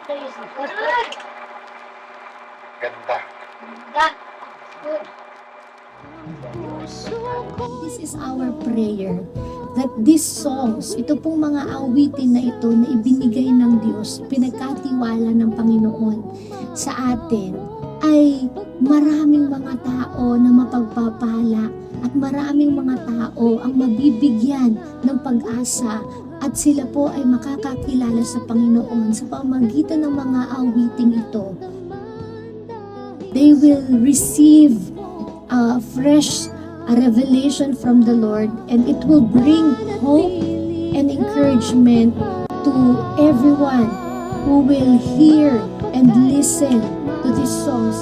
Ganda. This is our prayer that these songs, ito pong mga awitin na ito na ibinigay ng Diyos, pinagkatiwala ng Panginoon sa atin, ay maraming mga tao na mapagpapala at maraming mga tao ang mabibigyan ng pag-asa at sila po ay makakakilala sa Panginoon sa pamamagitan ng mga awiting ito. They will receive a fresh revelation from the Lord, and it will bring hope and encouragement to everyone who will hear and listen to these songs.